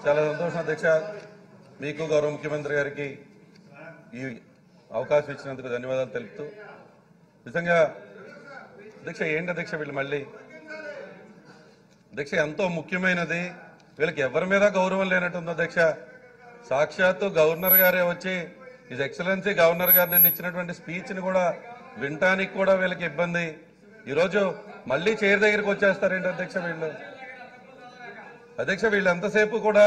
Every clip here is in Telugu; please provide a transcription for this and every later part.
చాలా సంతోషం అధ్యక్ష. మీకు గౌరవ ముఖ్యమంత్రి గారికి ఈ అవకాశం ఇచ్చినందుకు ధన్యవాదాలు తెలుపుతూ, నిజంగా అధ్యక్ష ఏంటి అధ్యక్ష వీళ్ళు మళ్ళీ అధ్యక్ష ఎంతో ముఖ్యమైనది, వీళ్ళకి ఎవరి మీద గౌరవం లేనట్టుంది అధ్యక్ష. సాక్షాత్తు గవర్నర్ గారే వచ్చి హిజ్ ఎక్సలెన్సీ గవర్నర్ గారు నిన్న ఇచ్చినటువంటి స్పీచ్ ని కూడా వినటానికి కూడా వీళ్ళకి ఇబ్బంది. ఈరోజు మళ్ళీ చైర్ దగ్గరికి వచ్చేస్తారేంటి అధ్యక్ష వీళ్ళు? అధ్యక్ష వీళ్ళు ఎంతసేపు కూడా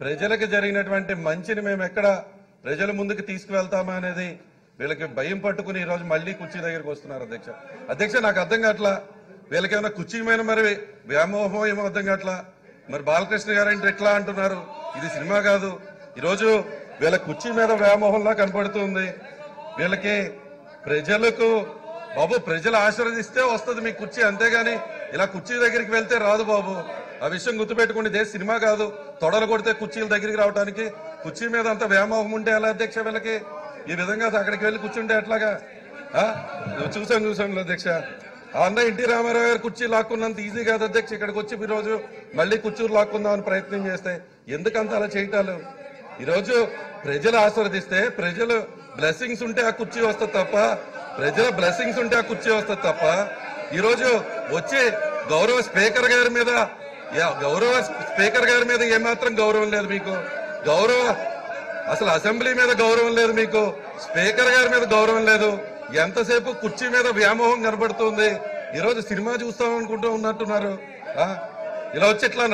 ప్రజలకు జరిగినటువంటి మంచిని మేము ఎక్కడ ప్రజల ముందుకు తీసుకువెళ్తామా అనేది వీళ్ళకి భయం పట్టుకుని ఈరోజు మళ్ళీ కుర్చీ దగ్గరికి వస్తున్నారు అధ్యక్ష. అధ్యక్ష నాకు అర్థం కావట్లా, వీళ్ళకి ఏమైనా కుర్చీ మీద మరి వ్యామోహం ఏమో అర్థం కావట్లా. మరి బాలకృష్ణ గారంటే ఎట్లా అంటున్నారు? ఇది సినిమా కాదు. ఈరోజు వీళ్ళ కుర్చీ మీద వ్యామోహంలా కనపడుతుంది వీళ్ళకి. ప్రజలకు బాబు ప్రజలు ఆశీర్వదిస్తే వస్తుంది మీ కుర్చీ, అంతేగాని ఇలా కుర్చీ దగ్గరికి వెళ్తే రాదు బాబు. ఆ విషయం గుర్తుపెట్టుకుని, ఇదే సినిమా కాదు. తొడలు కొడితే కుర్చీల దగ్గరికి రావడానికి కుర్చీ మీద అంత వ్యామోహం ఉంటే ఎలా అధ్యక్ష వీళ్ళకి? ఈ విధంగా అక్కడికి వెళ్ళి కూర్చుంటే ఎట్లాగా? చూసాను అధ్యక్ష. అన్న ఎన్టీ రామారావు గారు కుర్చీ లాక్కున్నంత ఈజీ కాదు అధ్యక్ష. ఇక్కడికి వచ్చి ఈరోజు మళ్ళీ కుర్చీలు లాక్కుందామని ప్రయత్నం చేస్తే ఎందుకంత అలా చేయటాలు? ఈరోజు ప్రజలు ఆశీర్వదిస్తే, ప్రజలు బ్లెస్సింగ్స్ ఉంటే ఆ కుర్చీ వస్తుంది తప్ప, ప్రజల బ్లెస్సింగ్స్ ఉంటే ఆ కుర్చీ వస్తుంది తప్ప, ఈరోజు వచ్చి గౌరవ స్పీకర్ గారి మీద ఏమాత్రం గౌరవం లేదు మీకు. అసలు అసెంబ్లీ మీద గౌరవం లేదు మీకు. స్పీకర్ గారి మీద గౌరవం లేదు. ఎంతసేపు కుర్చీ మీద వ్యామోహం కనబడుతుంది. ఈరోజు సినిమా చూస్తామనుకుంటూ ఉన్నట్టున్నారు. ఇలా వచ్చి ఇట్లా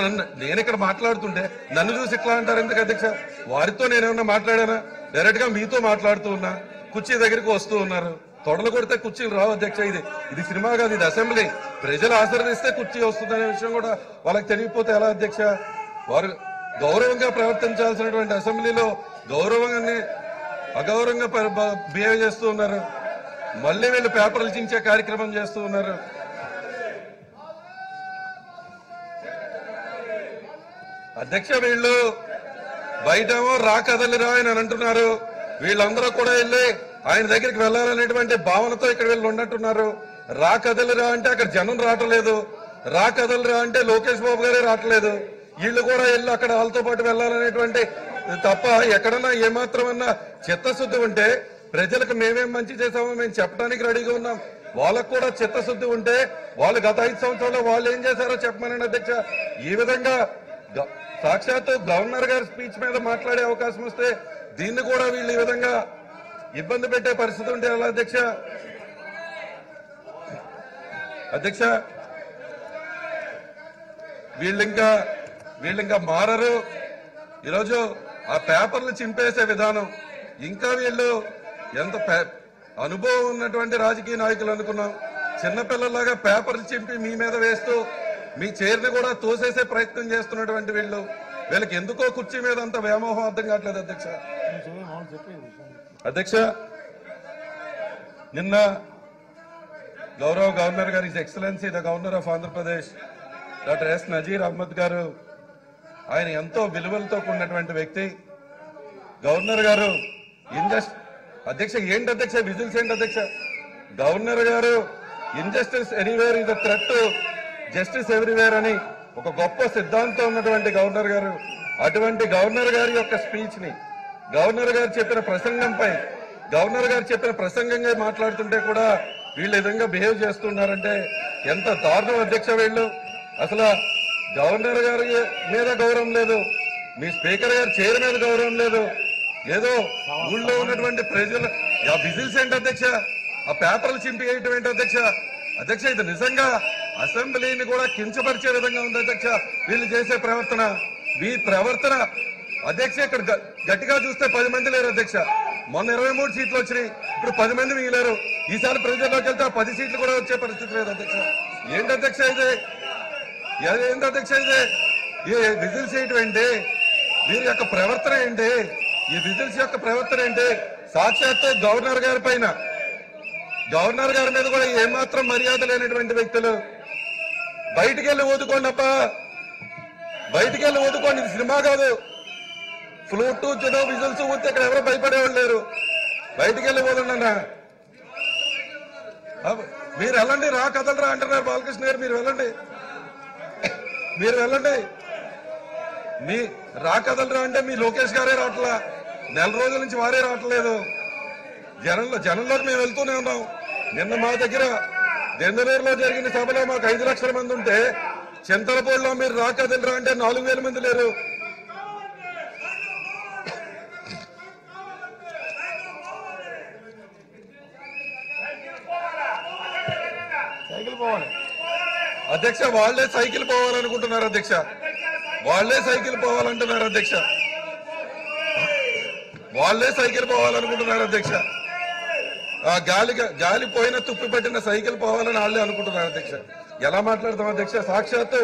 నేను ఇక్కడ మాట్లాడుతుంటే నన్ను చూసి ఇట్లా అంటారు ఎందుకు అధ్యక్ష? వారితో నేనేమన్నా మాట్లాడానా? డైరెక్ట్ గా మీతో మాట్లాడుతూ ఉన్నా, కుర్చీ దగ్గరికి వస్తూ ఉన్నారు. తొడలు కొడితే కుర్చీలు రావు అధ్యక్ష. ఇది సినిమా కాదు, ఇది అసెంబ్లీ. ప్రజలు ఆశీర్వదిస్తే కుర్చీ వస్తుందనే విషయం కూడా వాళ్ళకి తెలియకపోతే ఎలా అధ్యక్ష? వారు గౌరవంగా ప్రవర్తించాల్సినటువంటి అసెంబ్లీలో గౌరవంగానే అగౌరవంగా బిహేవ్ చేస్తూ ఉన్నారు. మళ్ళీ వీళ్ళు పేపర్లు చించే కార్యక్రమం చేస్తూ ఉన్నారు. అధ్యక్ష వీళ్ళు బయటేమో రా కదలిరా అని అంటున్నారు. వీళ్ళందరూ కూడా వెళ్ళి ఆయన దగ్గరికి వెళ్లాలనేటువంటి భావనతో ఇక్కడ వీళ్ళు ఉన్నట్టున్నారు. రా కదలిరా అంటే అక్కడ జనం రావట్లేదు. రా కదలిరా అంటే లోకేష్ బాబు గారే రావట్లేదు. వీళ్ళు కూడా వెళ్ళి అక్కడ వాళ్ళతో పాటు వెళ్లాలనేటువంటి తప్ప ఎక్కడన్నా ఏమాత్రమన్నా చిత్తశుద్ధి ఉంటే, ప్రజలకు మేమేం మంచి చేశామో మేము చెప్పడానికి రెడీగా ఉన్నాం. వాళ్ళకు కూడా చిత్తశుద్ధి ఉంటే వాళ్ళు గత 5 సంవత్సరాల్లో వాళ్ళు ఏం చేశారో చెప్పమనండి అధ్యక్ష. ఈ విధంగా సాక్షాత్తు గవర్నర్ గారి స్పీచ్ మీద మాట్లాడే అవకాశం వస్తే దీన్ని కూడా వీళ్ళు ఈ విధంగా ఇబ్బంది పెట్టే పరిస్థితి ఉంటే ఎలా అధ్యక్ష? అధ్యక్ష వీళ్ళింకా మారరు. ఈరోజు ఆ పేపర్లు చింపేసే విధానం, ఇంకా వీళ్ళు ఎంత అనుభవం ఉన్నటువంటి రాజకీయ నాయకులు అనుకున్నాం. చిన్నపిల్లలాగా పేపర్లు చింపి మీ మీద వేస్తూ మీ చైర్ని కూడా తోసేసే ప్రయత్నం చేస్తున్నటువంటి వీళ్ళకి ఎందుకో కుర్చీ మీద అంత వ్యామోహం అర్థం కావట్లేదు అధ్యక్ష. అధ్యక్ష నిన్న గౌరవ గవర్నర్ గారు, his excellency the governor of Andhra Pradesh doctor S Nazeer Ahmad గారు, ఆయన ఎంతో విలువలతో కూడినటువంటి వ్యక్తి. గవర్నర్ గారు అధ్యక్ష ఏంటి అధ్యక్ష విజిల్స్ ఏంటి అధ్యక్ష? గవర్నర్ గారు injustice anywhere is the threat to justice everywhere అని ఒక గొప్ప సిద్ధాంతం ఉన్నటువంటి గవర్నర్ గారు, అటువంటి గవర్నర్ గారి యొక్క స్పీచ్ ని, గవర్నర్ గారు చెప్పిన ప్రసంగంపై గవర్నర్ గారు చెప్పిన ప్రసంగంగా మాట్లాడుతుంటే కూడా వీళ్ళు విధంగా బిహేవ్ చేస్తున్నారంటే ఎంత దారుణం అధ్యక్ష వీళ్ళు. అసలు గవర్నర్ గారి మీద గౌరవం లేదు, మీ స్పీకర్ గారి చైర్ మీద గౌరవం లేదు. ఏదో ఊళ్ళో ఉన్నటువంటి ప్రజలు ఆ విజిల్స్ ఏంటి అధ్యక్ష? ఆ పేపర్లు చింపి వేయటం ఏంటి అధ్యక్ష? అధ్యక్ష ఇది నిజంగా అసెంబ్లీని కూడా కించపరిచే విధంగా ఉంది అధ్యక్ష వీళ్ళు చేసే ప్రవర్తన. మీ ప్రవర్తన అధ్యక్ష ఇక్కడ గట్టిగా చూస్తే 10 మంది లేరు అధ్యక్ష. మొన్న 23 సీట్లు వచ్చినాయి, ఇప్పుడు 10 మంది మిగిలారు. ఈసారి ప్రజల్లోకి వెళ్తే 10 సీట్లు కూడా వచ్చే పరిస్థితి లేదు అధ్యక్ష. ఏంటి అధ్యక్ష ఇది? ఏంటి అధ్యక్ష ఇది? ఈ విజిల్స్ చేయటం ఏంటి? వీరి యొక్క ప్రవర్తన ఏంటి? ఈ విజిల్స్ యొక్క ప్రవర్తన ఏంటి? సాక్షాత్తు గవర్నర్ గారి పైన, గవర్నర్ గారి మీద కూడా ఏమాత్రం మర్యాద లేనటువంటి వ్యక్తులు బయటికి వెళ్ళి ఊదుకోండి బయటికి వెళ్ళి ఊదుకోండి. ఇది సినిమా కాదు. ఫ్లూట్ విజిల్స్ ఊతే ఇక్కడ ఎవరు భయపడేవాళ్ళు లేరు. బయటికి వెళ్ళి ఊదండి అన్న. మీరు వెళ్ళండి, రా కదలరా అంటున్నారు బాలకృష్ణ గారు. మీరు వెళ్ళండి. మీ రాకదలరా అంటే మీ లోకేష్ గారే రావట్లా, నెల రోజుల నుంచి వారే రావట్లేదు. జనంలోకి మేము వెళ్తూనే ఉన్నాం. నిన్న మా దగ్గర దెందలూరులో జరిగిన సభలో మాకు 5 లక్షల మంది ఉంటే చింతలపూడిలో మీరు రాకదలరా అంటే 4,000 మంది లేరు. అధ్యక్ష వాళ్లే సైకిల్ పోవాలనుకుంటున్నారు అధ్యక్ష, వాళ్లే సైకిల్ పోవాలంటున్నారు అధ్యక్ష, వాళ్లే సైకిల్ పోవాలనుకుంటున్నారు అధ్యక్ష. ఆ గాలి పోయిన తుప్పి పట్టిన సైకిల్ పోవాలని వాళ్ళే అనుకుంటున్నారు అధ్యక్ష. ఎలా మాట్లాడతాం అధ్యక్ష? సాక్షాత్తు